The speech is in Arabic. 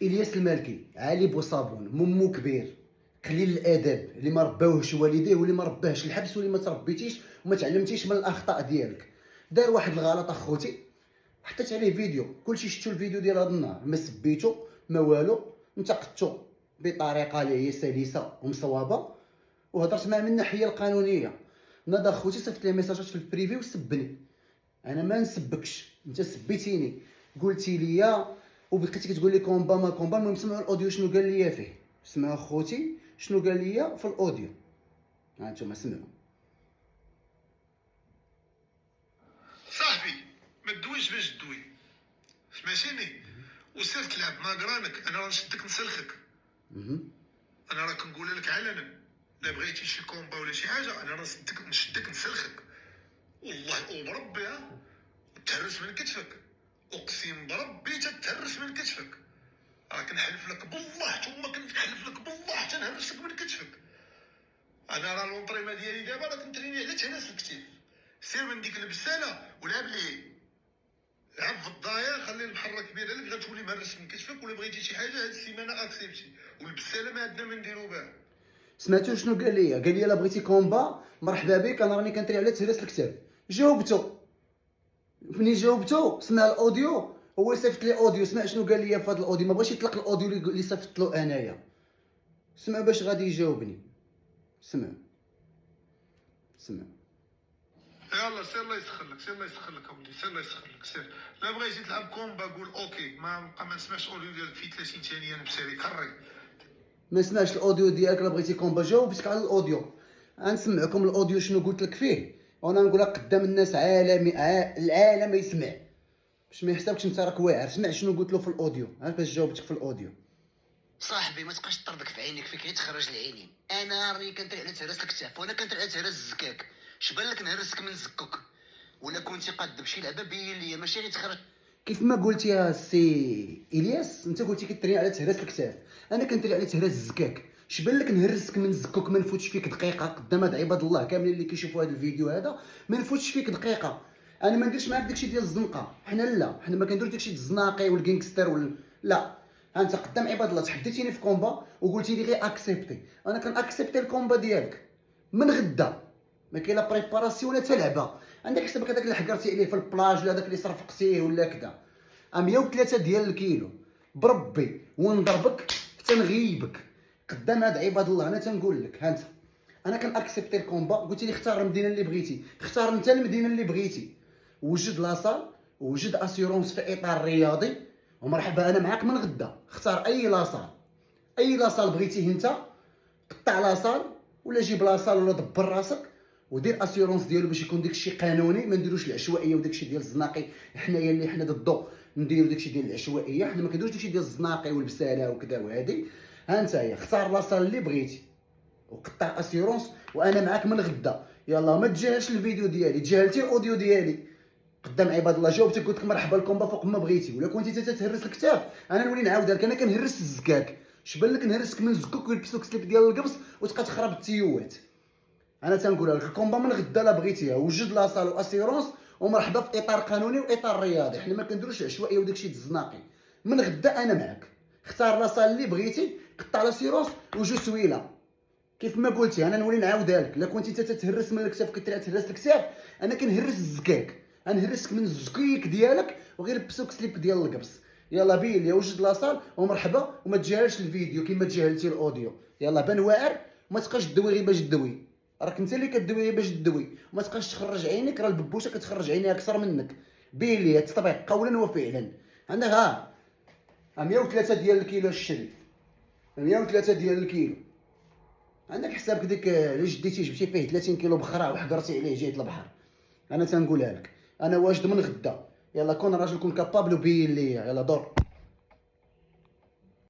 الياس المالكي عالي بوصابون، ممو كبير، قليل الادب، اللي ما رباوهش والديه واللي ما رباهش الحبس واللي ما تربيتيش وما تعلمتيش من الاخطاء ديالك. دار واحد الغلط اخوتي، حطيت عليه فيديو، كلشي شفتو الفيديو ديال هذا النهار، ما سبيتو ما والو، انتقدتو بطريقه اللي هي سلسه ومصوابه، وهضرت معاه من الناحيه القانونيه. ناض اخوتي صيفط لي ميساجات في البريفي وسبني. انا ما نسبكش، انت سبيتيني، قلتي لي وبقيتي كتقول لي كومبا ما كومبا. المهم سمعوا الاوديو شنو قال لي فيه، سمعوا خوتي شنو قال لي في الاوديو، ها انتم سمعوا. صاحبي ما تدويش باش تدوي، سمعتيني؟ وسير تلعب مع قرانك، انا راه نشدك نسلخك. انا راه كنقول لك علنا، لا بغيتي شي كومبا ولا شي حاجه انا راه نشدك نسلخك والله وبربي. تهرس من كتفك، اقسم بربي تتهرس من كتفك، راه كنحلف لك بالله، ثم كنحلف لك بالله تنهرسك من كتفك. انا راه لونطريما ديالي دابا راه كنتريني على تهرس الكتف. سير من ديك البساله ولعب ليه، لعب في الضايا، خلي البحر كبير عليك غتولي مهرس من كتفك. ولا بغيتي شي حاجه هاد السيمانه اكسبتي، والبساله ما عندنا ما نديرو بها. سمعتوا شنو قال لي؟ قال لي لا بغيتي كومبا مرحبا بك، انا راني كنتري على تهرس الكتاب. جاوبتو، فني جاوبتو سمع الاوديو، هو صيفط لي اوديو، سمع شنو قال لي في هذا الاوديو، ما بغاش يطلق الاوديو اللي صيفط له انايا. سمع باش غادي يجاوبني، سمع سمع. يلا سير الله يسخر لك، سير الله يسخر لك اولدي، سير الله يسخر لك، سير. لا بغيتي تلعب كومبا قول اوكي، ما نسمعش الاوديو ديالك فيه 30 ثانيه نبسالي كري. ما سمعش الاوديو ديالك، لا بغيتي كومبا جاوبتك على الاوديو. غنسمعكم الاوديو شنو قلت لك فيه، وانا نقولها قدام الناس، العالم يسمع باش ما يحسبكش انت راك واعر. سمع شنو قلت له في الاوديو، عارف باش جاوبتك في الاوديو. صاحبي ما تبقاش تطردك في عينيك، فيك غير تخرج العينين. انا راني كنتري على تهرس الكتاف، وانا كنتري على تهرس الزكاك. شبان لك نهرسك من زكك؟ ولا كنتي قاد بشي لعبه بين ليا، ماشي غير تخرج. كيف ما قلت يا سي الياس، انت قلتي كتري على تهرس الكتاف، انا كنتري على تهرس الزكاك. شبان لك نهرسك من زكك؟ ما نفوتش فيك دقيقه قدام هاد عباد الله كاملين اللي كيشوفوا هذا الفيديو هذا، ما نفوتش فيك دقيقه. انا ما نديرش معاك داكشي ديال الزنقه، حنا لا، حنا ما كنديروش داكشي ديال الزناقي والكينغستر لا. ها انت قدام عباد الله تحديتيني في كومبا وقلتي لي غير اكسبتي، انا كنأكسبتي الكومبا ديالك من غدا. ما كاين لا بريباراسيون ولا تلعبه. عندك حسابك هذاك اللي حكرتي عليه في البلاج ولا هذاك اللي صرفقتيه ولا كذا، 103 ديال الكيلو بربي، ونضربك حتى نغيبك قدام هاد عباد الله. انا تنقول لك، ها انت انا كنأكسبتي الكومبا، قلتي لي اختار المدينه اللي بغيتي، اختار انت المدينه اللي بغيتي، وجد لاصال وجد اسيورونس في اطار رياضي، ومرحبا انا معاك من غدا. اختار اي لاصال، اي لاصال بغيتيه انت، قطع لاصال ولا جيب لاصال ولا دبر راسك ودير اسيورونس ديالو باش يكون داكشي قانوني. ما نديروش العشوائيه وداكشي ديال الزناقي، حنايا اللي حنا ضدو نديرو داكشي ديال العشوائيه، حنا ما كنديروش داكشي ديال الزناقي والبساله وكذا وهادي. ها نتايا اختار لاصال اللي بغيتي وقطع اسيورونس، وانا معاك من غدا. يلا ما تجاهلش الفيديو ديالي، تجاهلتي الاوديو ديالي قدام عباد الله. جاوبتك قلت لك مرحبا الكومبا فوق ما بغيتي، ولا كنتي تتهرس الكتاف انا نولي نعاودها لك. انا كنهرس الزكاك، شبان لك نهرسك من زكوك ويلبسوك سليب ديال القبص وتبقى تخرب التيوات. انا تنقولها لك الكومبا من غدا لا بغيتيها، وجد لاصال واسيورونس ومرحبا في اطار قانوني واطار رياضي. حنا ما كنديروش العشوائيه وداكشي الزناقي. من غدا انا معاك، اختار لاصال اللي بغيتي، قطع لاسيورونس وجو سويله كيف ما قلتي. انا نولي نعاودها لك، لا كنتي تتهرس من الكتاف كتري تهرس الكتاف، انا كنهرس الزكاك، غنهرسك من الزكيك ديالك وغير لبسوك سليب ديال القبص. يلا بيلي وجد لاصال ومرحبا، وما تجاهلش الفيديو كيما تجاهلتي الاوديو. يلا بان واعر، وما تبقاش تدوي غير باش تدوي، راك انت اللي كدوي غير باش تدوي. وما تبقاش تخرج عينيك، راه الببوشه كتخرج عينيها اكثر منك. بيلي التطبيق قولا وفعلا. عندك 103 ديال الكيلو الشريف، 103 ديال الكيلو. عندك حسابك ديك اللي جديتي جبتي فيه 30 كيلو بخرا وحقرتي عليه جهه البحر. انا تنقولها لك، انا واجد من غدا. يلا كون راجل، كون كابابل وبين ليا. يلا دور.